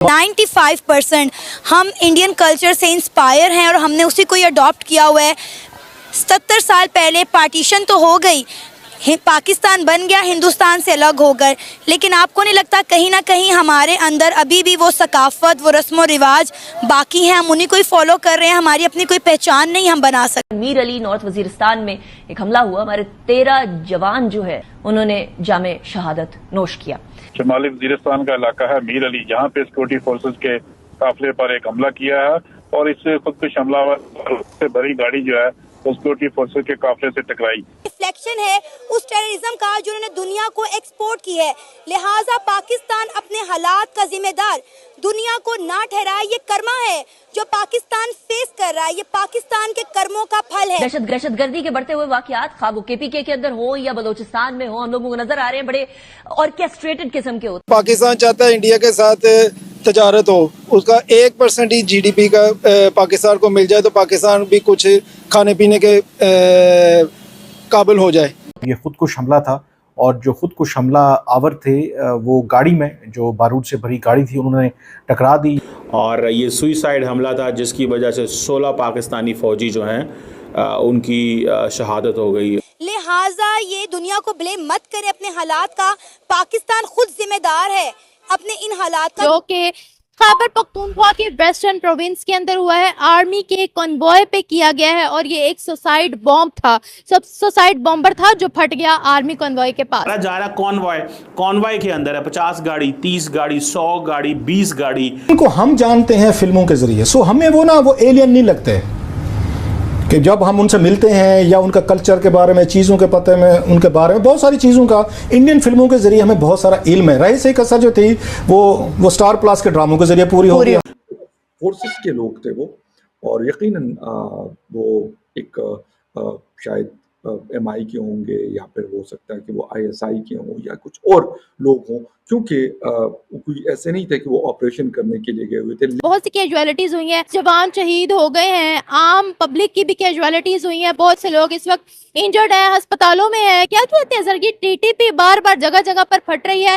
95% ہم Indian culture سے inspire ہیں اور ہم نے اسی کو یہ اڈاپٹ کیا ہوا ہے. 70 سال پہلے پارٹیشن تو ہو گئی, پاکستان بن گیا ہندوستان سے الگ ہو کر, لیکن آپ کو نہیں لگتا کہیں نہ کہیں ہمارے اندر ابھی بھی وہ ثقافت, وہ رسم و رواج باقی ہیں, ہم انہیں کوئی فالو کر رہے ہیں, ہماری اپنی کوئی پہچان نہیں ہم بنا سکتے. میر علی نارتھ وزیرستان میں ایک حملہ ہوا, ہمارے 13 جوان جو ہے انہوں نے جام شہادت نوش کیا. شمالی وزیرستان کا علاقہ ہے میر علی, جہاں پہ سیکورٹی فورسز کے قافلے پر ایک حملہ کیا ہے اور اس سے خودکش حملہ سے بھری گاڑی جو ہے وہ سیکورٹی فورسز کے قافلے سے ٹکرائی. ریفلیکشن ہے اس ٹیررزم کا جو انہوں نے دنیا کو ایکسپورٹ کی ہے, لہٰذا پاکستان اپنے حالات کا ذمہ دار دنیا کو نہ ٹھہرائے. یہ کرما ہے جو پاکستان فیس کر رہا ہے, یہ پاکستان کے کرموں کا پھل ہے. دہشت گردی کے بڑھتے ہوئے واقعات خواب وہ KPK کے اندر ہو یا بلوچستان میں ہو, ہم لوگوں کو نظر آ رہے ہیں بڑے آرکیسٹریٹڈ قسم کے ہوتے. پاکستان چاہتا ہے انڈیا کے ساتھ تجارت ہو, اس کا 1% ہی GDP کا پاکستان کو مل جائے تو پاکستان بھی کچھ کھانے پینے کے قابل ہو جائے. یہ خودکش حملہ تھا اور جو خودکش حملہ آور تھے وہ گاڑی میں جو بارود سے بھری گاڑی تھی انہوں نے ٹکرا دی, اور یہ سوئسائڈ حملہ تھا جس کی وجہ سے 16 پاکستانی فوجی جو ہیں ان کی شہادت ہو گئی. لہٰذا یہ دنیا کو بلیم مت کرے اپنے حالات کا, پاکستان خود ذمہ دار ہے اپنے ان حالات کا. جو کہ خیبر پختونخوا کے ویسٹرن پروونس کے اندر ہوا ہے, آرمی کے کنوائے پہ کیا گیا ہے اور یہ ایک سوسائڈ بامب تھا, سوسائڈ بامبر تھا جو پھٹ گیا آرمی کنوائے کے پاس. جا رہا کنوائے کے اندر ہے 50 گاڑی, 30 گاڑی, 100 گاڑی, 20 گاڑی. ان کو ہم جانتے ہیں فلموں کے ذریعے, سو ہمیں وہ ایلین نہیں لگتے کہ جب ہم ان سے ملتے ہیں یا ان کا کلچر کے بارے میں, چیزوں کے پتہ میں, ان کے بارے میں بہت ساری چیزوں کا انڈین فلموں کے ذریعے ہمیں بہت سارا علم ہے. رئیس قصہ جو تھی وہ سٹار پلس کے ڈراموں کے ذریعے پوری ہو رہی ہے. فورسز کے لوگ تھے وہ, اور یقیناً وہ ایک شاید MI کے ہوں گے یا پھر ہو سکتا ہے کہ وہ ISI کے ہوں یا کچھ اور لوگ ہوں, کیونکہ کوئی ایسے نہیں تھے کہ وہ آپریشن کرنے کے لیے گئے ہوئے تھے. بہت سی کیجویلٹیز ہوئی ہیں, جوان شہید ہو گئے ہیں, عام پبلک کی بھی کیجویلٹیز ہوئی ہیں, بہت سے لوگ اس وقت انجرڈ ہیں, ہسپتالوں میں ہیں. کیا کہتے ہیں سر, یہ TTP بار بار جگہ جگہ پر پھٹ رہی ہے.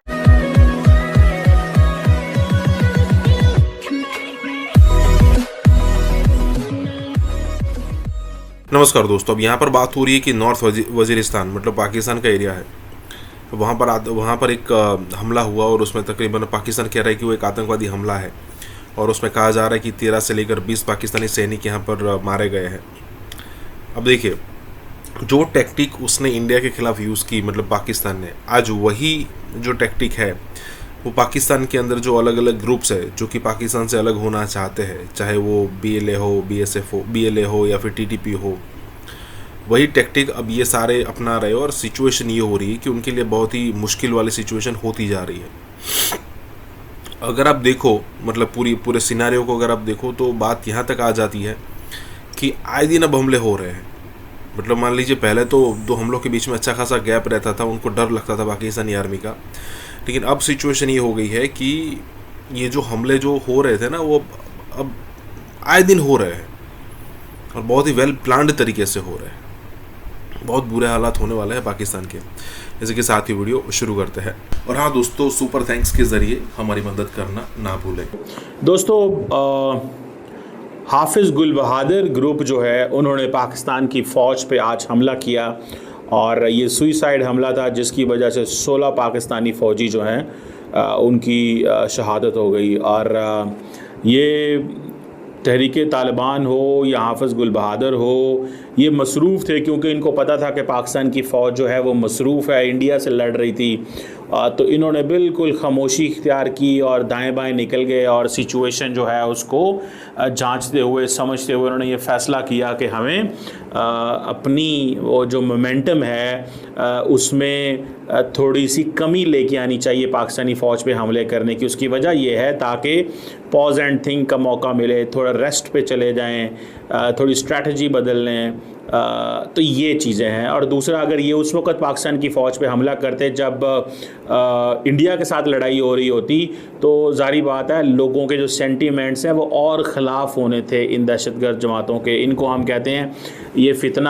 نمسکار دوستو, اب یہاں پر بات ہو رہی ہے کہ نارتھ وزیرستان مطلب پاکستان کا ایریا ہے, وہاں پر ایک حملہ ہوا اور اس میں تقریباً پاکستان کہہ رہا ہے کہ وہ ایک آتنکوادی حملہ ہے, اور اس میں کہا جا رہا ہے کہ 13 سے لے کر 20 پاکستانی سینک یہاں پر مارے گئے ہیں. اب دیکھیے جو ٹیکٹک اس نے انڈیا کے خلاف یوز کی مطلب پاکستان نے, آج وہی جو ٹیکٹک ہے وہ پاکستان کے اندر جو الگ الگ گروپس ہے جو کہ پاکستان سے الگ ہونا چاہتے ہیں, چاہے وہ BLA ہو, BSF ہو, BLA ہو یا پھر TTP ہو, وہی ٹیکٹک اب یہ سارے اپنا رہے, اور سچویشن یہ ہو رہی ہے کہ ان کے لیے بہت ہی مشکل والی سچویشن ہوتی جا رہی ہے. اگر آپ دیکھو مطلب پورے سیناریو کو اگر آپ دیکھو تو بات یہاں تک آ جاتی ہے کہ آئے دن اب حملے ہو رہے ہیں. مطلب مان لیجیے پہلے تو دو حملوں کے بیچ میں اچھا خاصا گیپ رہتا تھا, ان کو ڈر لگتا تھا پاکستانی آرمی کا, لیکن اب سچویشن یہ ہو گئی ہے کہ یہ جو حملے جو ہو رہے تھے نا وہ اب آئے دن ہو رہے ہیں اور بہت ہی ویل پلانڈ طریقے سے ہو رہے ہیں. بہت برے حالات ہونے والے ہیں پاکستان کے. جیسے کہ ساتھ ہی ویڈیو شروع کرتے ہیں, اور ہاں دوستو سپر تھینکس کے ذریعے ہماری مدد کرنا نہ بھولیں. دوستو حافظ گل بہادر گروپ جو ہے انہوں نے پاکستان کی فوج پہ آج حملہ کیا, اور یہ سوئسائڈ حملہ تھا جس کی وجہ سے 16 پاکستانی فوجی جو ہیں ان کی شہادت ہو گئی. اور یہ تحریک طالبان ہو یا حافظ گل بہادر ہو, یہ مصروف تھے کیونکہ ان کو پتہ تھا کہ پاکستان کی فوج جو ہے وہ مصروف ہے, انڈیا سے لڑ رہی تھی, تو انہوں نے بالکل خاموشی اختیار کی اور دائیں بائیں نکل گئے, اور سچویشن جو ہے اس کو جانچتے ہوئے سمجھتے ہوئے انہوں نے یہ فیصلہ کیا کہ ہمیں اپنی وہ جو مومنٹم ہے اس میں تھوڑی سی کمی لے کے آنی چاہیے پاکستانی فوج پہ حملے کرنے کی. اس کی وجہ یہ ہے تاکہ پاز اینڈ تھنک کا موقع ملے, تھوڑا ریسٹ پہ چلے جائیں, تھوڑی اسٹریٹجی بدل لیں, تو یہ چیزیں ہیں. اور دوسرا, اگر یہ اس وقت پاکستان کی فوج پہ حملہ کرتے جب انڈیا کے ساتھ لڑائی ہو رہی ہوتی تو ظاہری بات ہے لوگوں کے جو سینٹیمنٹس ہیں وہ اور خلاف ہونے تھے ان دہشت گرد جماعتوں کے. ان کو ہم کہتے ہیں یہ فتنہ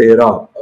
13